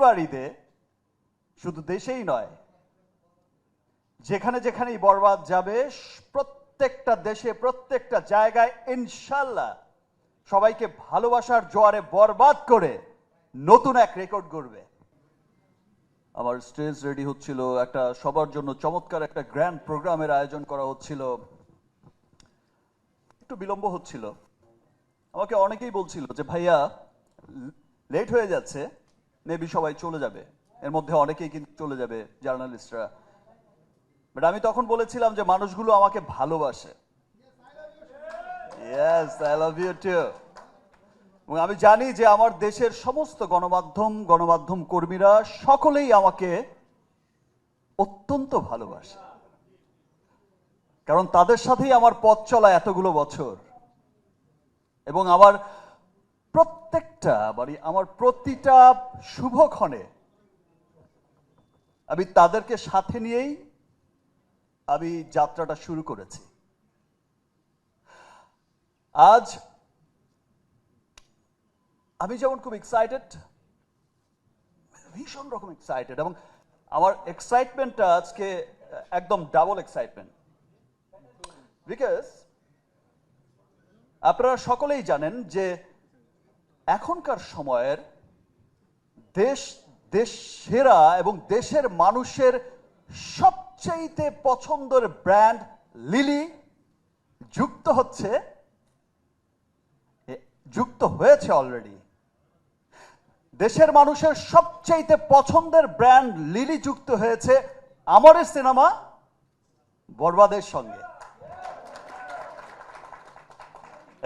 প্রতিবারই শুধু দেশেই নয়, যেখানে যেখানেই বরবাদ যাবে প্রত্যেকটা দেশে প্রত্যেকটা জায়গায় ইনশাল্লাহ সবাইকে ভালোবাসার জোয়ারে বরবাদ করে নতুন এক রেকর্ড গড়বে। আমার স্টেজ রেডি হচ্ছিল, একটা সবার জন্য চমৎকার একটা গ্র্যান্ড প্রোগ্রামের আয়োজন করা হচ্ছিল, একটু বিলম্ব হচ্ছিল। আমাকে অনেকেই বলছিল যে ভাইয়া লেট হয়ে যাচ্ছে, মেবি সবাই চলে যাবে, এর মধ্যে অনেকেই কিন্তু চলে যাবে জার্নালিস্টরা। বাট আমি তখন বলেছিলাম যে মানুষগুলো আমাকে ভালোবাসে। Yes, I love you too. এবং আমি জানি যে আমার দেশের সমস্ত গণমাধ্যম কর্মীরা সকলেই আমাকে অত্যন্ত ভালোবাসে, কারণ তাদের সাথেই আমার পথ চলা এতগুলো বছর। এবং আমার প্রতিটা শুভক্ষণে আমি তাদেরকে সাথে নিয়েই আমি যাত্রাটা শুরু করেছি। আজ আমি যেমন খুব এক্সাইটেড, ভীষণ রকম এক্সাইটেড, এবং আমার এক্সাইটমেন্টটা আজকে একদম ডাবল এক্সাইটমেন্ট। বিকজ আপনারা সকলেই জানেন যে এখনকার সময়ের দেশ সেরা এবং দেশের মানুষের সবচেয়ে পছন্দের ব্র্যান্ড লিলি যুক্ত হয়েছে অলরেডি। দেশের মানুষের সবচেয়ে পছন্দের ব্র্যান্ড লিলি যুক্ত হয়েছে আমার সিনেমা বরবাদের সঙ্গে।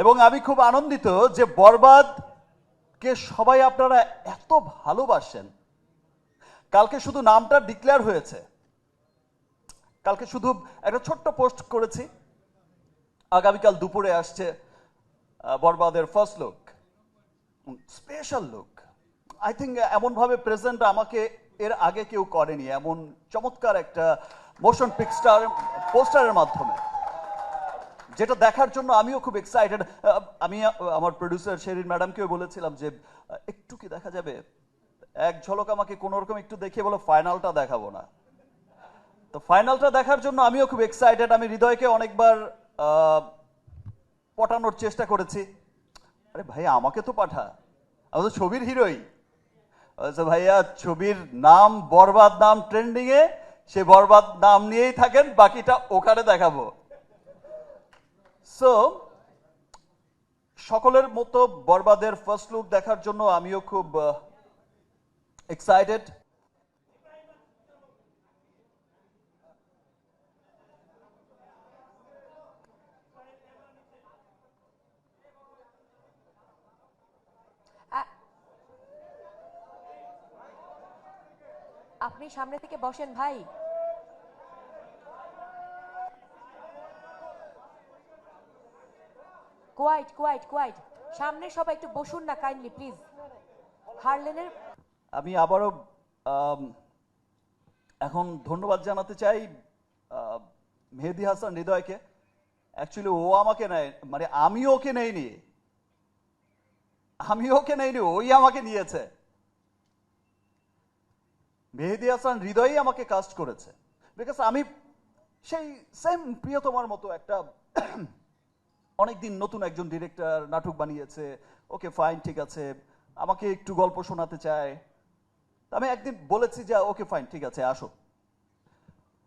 এবং আমি খুব আনন্দিত যে বরবাদকে সবাই আপনারা এত ভালোবাসেন। কালকে শুধু নামটা ডিক্লেয়ার হয়েছে, কালকে শুধু একটা ছোট্ট পোস্ট করেছি, আগামীকাল দুপুরে আসছে বরবাদের first look, special look. I think এমনভাবে প্রেজেন্ট আমাকে এর আগে কেউ করেনি, এমন চমৎকার একটা মোশন পিকচার পোস্টারের মাধ্যমে, যেটা দেখার জন্য আমিও খুব এক্সাইটেড। আমি আমার প্রডিউসার শেরিন ম্যাডামকেও বলেছিলাম যে একটু কি দেখা যাবে, এক ঝলক আমাকে কোন রকম একটু দেখিয়ে বলো, ফাইনালটা দেখাবো না। তো ফাইনালটা দেখার জন্য আমিও খুব এক্সাইটেড। আমি হৃদয়কে অনেকবার পটানোর চেষ্টা করেছি, আরে ভাই আমাকে তো পাঠা, আমি তো ছবির হিরোই। ভাইয়া ছবির নাম বরবাদ, নাম ট্রেন্ডিং এ, সে বরবাদ নাম নিয়েই থাকেন, বাকিটা ওখানে দেখাবো। সো সকলের মতো বরবাদের ফার্স্ট লুক দেখার জন্য আমিও খুব এক্সাইটেড। আপনি সামনে থেকে বসেন ভাই। কোয়াইট সামনে সবাই একটু বসুন না কাইন্ডলি প্লিজ। হারলেনের আমি আবারও এখন ধন্যবাদ জানাতে চাই মেহেদী হাসান হৃদয়কে। অ্যাকচুয়ালি ও আমাকে নেয়, মানে আমি ওকে নেইনি, ওই আমাকে নিয়েছে। মেহেদী হাসান হৃদয়ই আমাকে কাস্ট করেছে, বিকজ আমি সেই সেম প্রিয়তমার মতো একটা অনেকদিন নতুন একজন ডিরেক্টর নাটক বানিয়েছে, ওকে ফাইন ঠিক আছে, আমাকে একটু গল্প শোনাতে চায়। আমি একদিন বলেছি যে ওকে ফাইন ঠিক আছে আসো।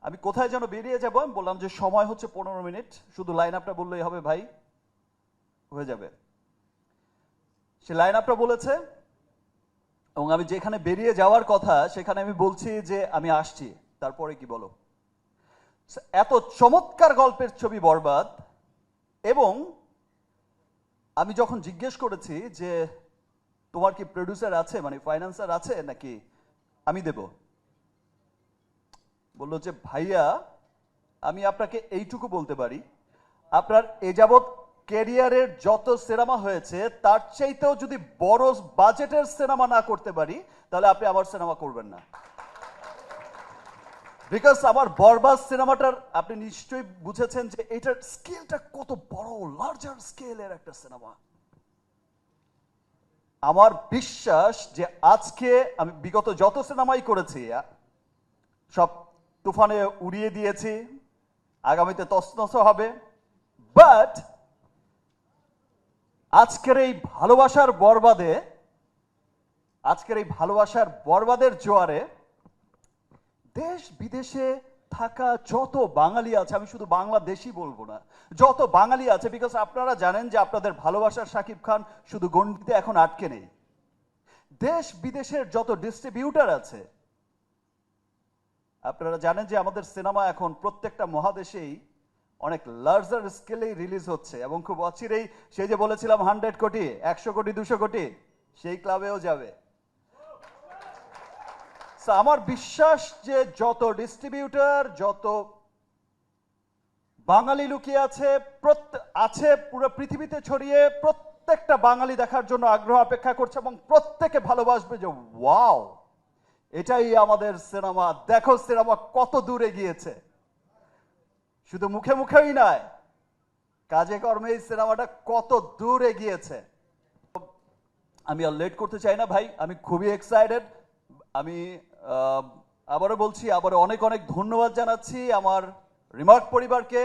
আমি কোথায় যেন বেরিয়ে যাবো, আমি বললাম যে সময় হচ্ছে 15 মিনিট, শুধু লাইন আপটা বললেই হবে ভাই, হয়ে যাবে। সে লাইন আপটা বলেছে এবং আমি যেখানে বেরিয়ে যাওয়ার কথা সেখানে আমি বলছি যে আমি আসছি, তারপরে কি বলো। এত চমৎকার গল্পের ছবি বরবাদ। এবং আমি যখন জিজ্ঞেস করেছি যে তোমার কি প্রডিউসার আছে, মানে ফাইন্যান্সার আছে নাকি আমি দেব, বললো যে ভাইয়া আমি আপনাকে এইটুকু বলতে পারি, আপনার এ যাবৎ ক্যারিয়ারের যত সিনেমা হয়েছে তার চাইতেও যদি বড় বাজেটের সিনেমা না করতে পারি তাহলে আপনি আমার সিনেমা করবেন না। বিকজ আমার বরবাদ সিনেমাটার আপনি নিশ্চয়ই বুঝেছেন যে এটার স্কেলটা কত বড়, লার্জার স্কেলের একটা সিনেমা। আমার বিশ্বাস যে আজকে আমি বিগত যত সিনেমাই করেছি সব তুফানে উড়িয়ে দিয়েছি, আগামীতে তছনছ হবে, বাট আজকের এই ভালোবাসার বরবাদের জোয়ারে দেশ বিদেশে থাকা যত বাঙালি আছে, আমি শুধু বাংলাদেশি বলবো না, যত বাঙালি আছে, বিকজ আপনারা জানেন যে আপনাদের ভালোবাসার শাকিব খান শুধু গণ্ডিতে এখন আটকে নেই। দেশ বিদেশের যত ডিস্ট্রিবিউটার আছে, আপনারা জানেন যে আমাদের সিনেমা এখন প্রত্যেকটা মহাদেশেই অনেক লার্জার স্কেলেই রিলিজ হচ্ছে এবং খুব অচিরেই সেই যে বলেছিলাম 100 কোটি, 100 কোটি, 200 কোটি, সেই ক্লাবেও যাবে। So, আমার বিশ্বাস যে যত ডিস্ট্রিবিউটর, যত বাঙালি লুকিয়ে আছে পুরো পৃথিবীতে ছড়িয়ে, প্রত্যেকটা বাঙালি দেখার জন্য আগ্রহ অপেক্ষা করছে এবং প্রত্যেকে ভালোবাসবে যে ওয়াও, এটাই আমাদের সিনেমা, দেখো সিনেমা কত দূরে গিয়েছে। শুধু মুখে মুখেই নয়, কাজে কর্মে এই সিনেমাটা কত দূরে গিয়েছে। আমি আর লেট করতে চাই না ভাই, আমি খুবই এক্সাইটেড। আমি আবারও বলছি, আবারও অনেক অনেক ধন্যবাদ জানাচ্ছি আমার রিমার্ক পরিবারকে।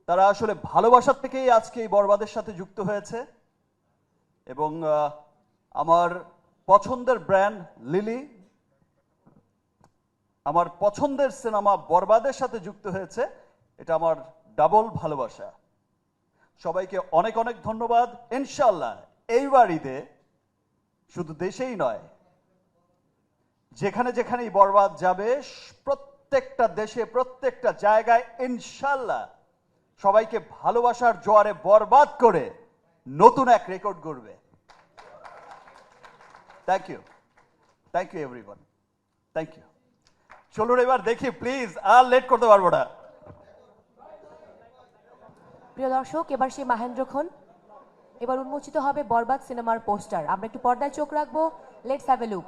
তারা আসলে ভালোবাসার থেকেই আজকে এই বরবাদের সাথে যুক্ত হয়েছে এবং আমার পছন্দের ব্র্যান্ড লিলি, আমার পছন্দের সিনেমা বরবাদের সাথে যুক্ত হয়েছে, এটা আমার ডাবল ভালোবাসা। সবাইকে অনেক অনেক ধন্যবাদ। ইনশাআল্লাহ এইবার ঈদে শুধু দেশেই নয়, যেখানে যেখানেই বরবাদ যাবে, প্রত্যেকটা দেশে, প্রত্যেকটা জায়গায় ইনশাআল্লাহ সবাইকে ভালোবাসার জোয়ারে বরবাদ করে নতুন এক রেকর্ড গড়বে। Thank you everyone, thank you. চলুন এবার দেখি প্লিজ, আর লেট করতে পারবো না। প্রিয় দর্শক, এবার সেই মাহেন্দ্রক্ষণ, এবার উন্মোচিত হবে বরবাদ সিনেমার পোস্টার। আমরা একটু পর্দায় চোখ রাখবো। Let's have a look.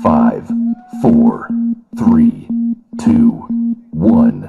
Five, four, three, two, one.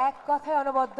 এক কথায় অনবদ্য।